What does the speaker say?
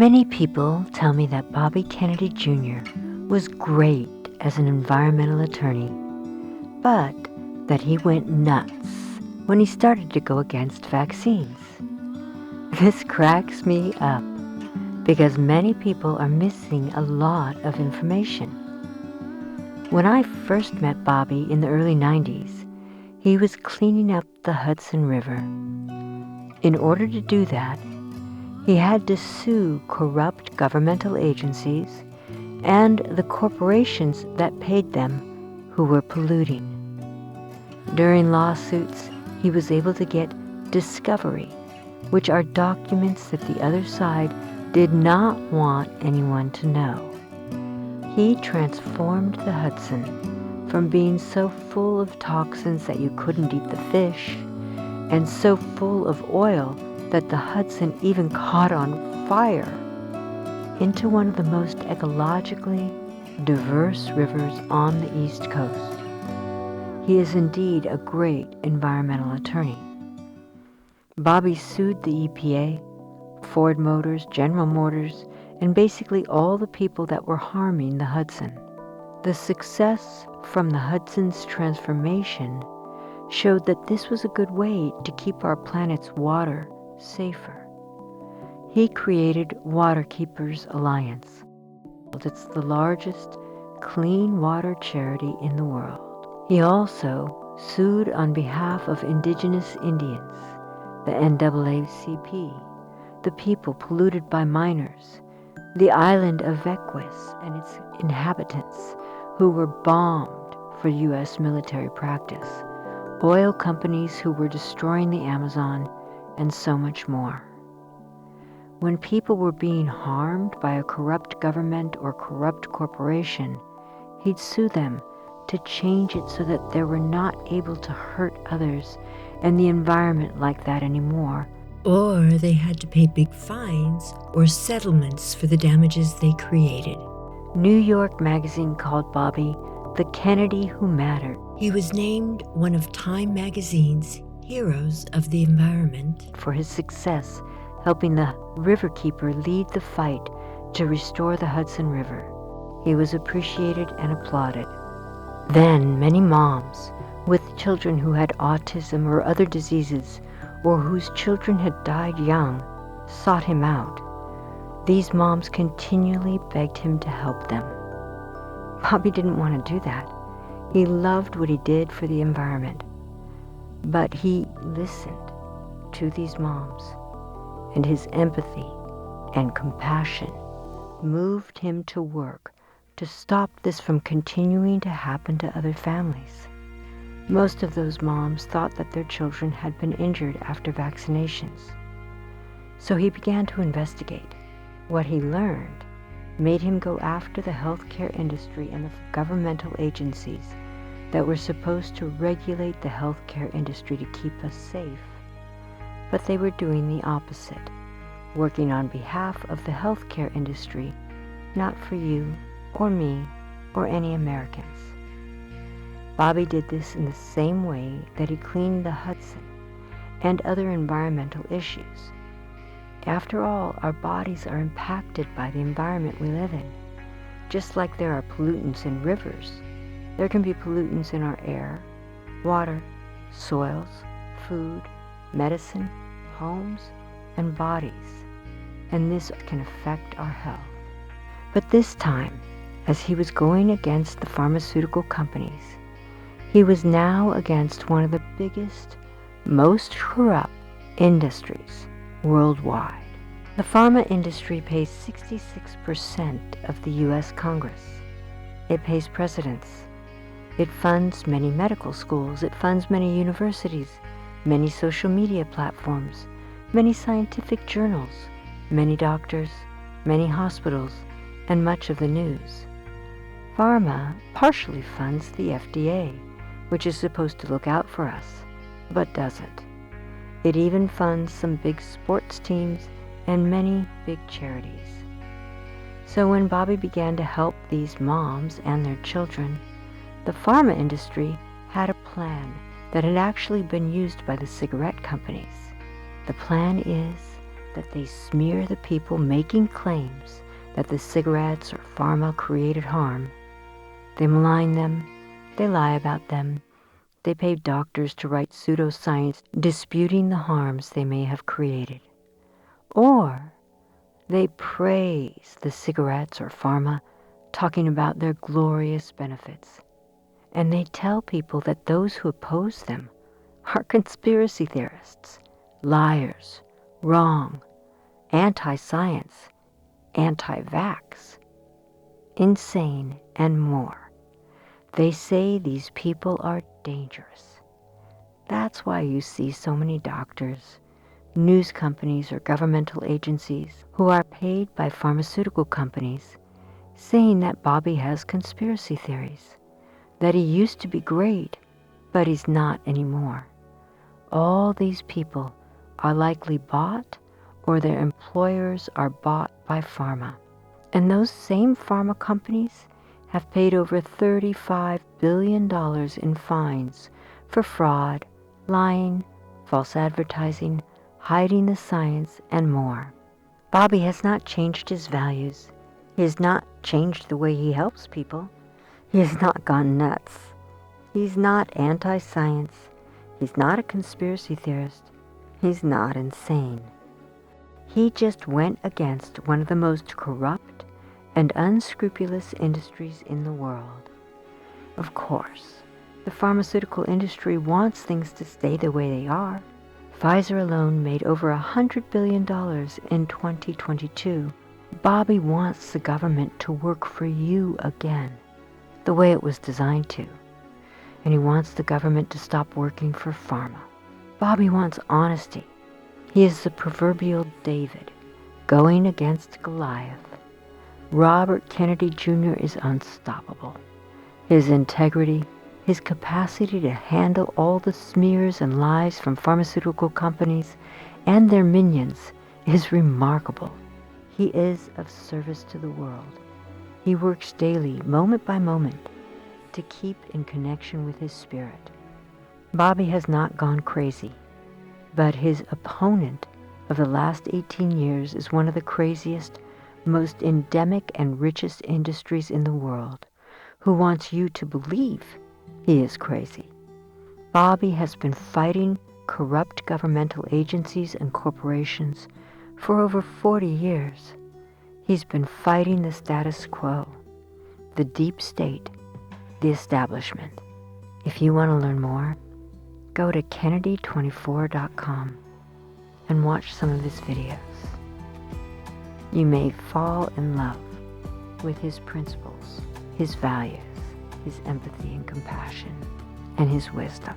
Many people tell me that Bobby Kennedy Jr. was great as an environmental attorney, but that he went nuts when he started to go against vaccines. This cracks me up because many people are missing a lot of information. When I first met Bobby in the early 90s, he was cleaning up the Hudson River. In order to do that, he had to sue corrupt governmental agencies and the corporations that paid them who were polluting. During lawsuits, he was able to get discovery, which are documents that the other side did not want anyone to know. He transformed the Hudson from being so full of toxins that you couldn't eat the fish, and so full of oil that the Hudson even caught on fire, into one of the most ecologically diverse rivers on the East Coast. He is indeed a great environmental attorney. Bobby sued the EPA, Ford Motors, General Motors, and basically all the people that were harming the Hudson. The success from the Hudson's transformation showed that this was a good way to keep our planet's water safer. He created Waterkeepers Alliance. It's the largest clean water charity in the world. He also sued on behalf of indigenous Indians, the NAACP, the people polluted by miners, the island of Vequis and its inhabitants who were bombed for U.S. military practice, oil companies who were destroying the Amazon, and so much more. When people were being harmed by a corrupt government or corrupt corporation, he'd sue them to change it so that they were not able to hurt others and the environment like that anymore. Or they had to pay big fines or settlements for the damages they created. New York Magazine called Bobby the Kennedy who mattered. He was named one of Time Magazine's Heroes of the Environment for his success helping the riverkeeper lead the fight to restore the Hudson River. He was appreciated and applauded. Then many moms with children who had autism or other diseases or whose children had died young sought him out. These moms continually begged him to help them. Bobby didn't want to do that. He loved what he did for the environment. But he listened to these moms, and his empathy and compassion moved him to work to stop this from continuing to happen to other families. Most of those moms thought that their children had been injured after vaccinations. So he began to investigate. What he learned made him go after the healthcare industry and the governmental agencies that were supposed to regulate the healthcare industry to keep us safe. But they were doing the opposite, working on behalf of the healthcare industry, not for you or me or any Americans. Bobby did this in the same way that he cleaned the Hudson and other environmental issues. After all, our bodies are impacted by the environment we live in. Just like there are pollutants in rivers, there can be pollutants in our air, water, soils, food, medicine, homes, and bodies, and this can affect our health. But this time, as he was going against the pharmaceutical companies, he was now against one of the biggest, most corrupt industries worldwide. The pharma industry pays 66% of the U.S. Congress. It pays presidents. It funds many medical schools. It funds many universities, many social media platforms, many scientific journals, many doctors, many hospitals, and much of the news. Pharma partially funds the FDA, which is supposed to look out for us, but doesn't. It even funds some big sports teams and many big charities. So when Bobby began to help these moms and their children, the pharma industry had a that had actually been used by the cigarette companies. The plan is that they smear the people making claims that the cigarettes or pharma created harm. They malign them, they lie about them, they pay doctors to write pseudoscience disputing the harms they may have created. Or they praise the cigarettes or pharma, talking about their glorious benefits. And they tell people that those who oppose them are conspiracy theorists, liars, wrong, anti-science, anti-vax, insane, and more. They say these people are dangerous. That's why you see so many doctors, news companies, or governmental agencies who are paid by pharmaceutical companies saying that Bobby has conspiracy theories, that he used to be great, but he's not anymore. All these people are likely bought, or their employers are bought by pharma. And those same pharma companies have paid over $35 billion in fines for fraud, lying, false advertising, hiding the science, and more. Bobby has not changed his values. He has not changed the way he helps people. He has not gone nuts. He's not anti-science. He's not a conspiracy theorist. He's not insane. He just went against one of the most corrupt and unscrupulous industries in the world. Of course, the pharmaceutical industry wants things to stay the way they are. Pfizer alone made over $100 billion in 2022. Bobby wants the government to work for you again, the way it was designed to. And he wants the government to stop working for pharma. Bobby wants honesty. He is the proverbial David, going against Goliath. Robert Kennedy Jr. is unstoppable. His integrity, his capacity to handle all the smears and lies from pharmaceutical companies and their minions is remarkable. He is of service to the world. He works daily, moment by moment, to keep in connection with his spirit. Bobby has not gone crazy, but his opponent of the last 18 years is one of the craziest, most endemic and richest industries in the world, who wants you to believe he is crazy. Bobby has been fighting corrupt governmental agencies and corporations for over 40 years. He's been fighting the status quo, the deep state, the establishment. If you want to learn more, go to Kennedy24.com and watch some of his videos. You may fall in love with his principles, his values, his empathy and compassion, and his wisdom.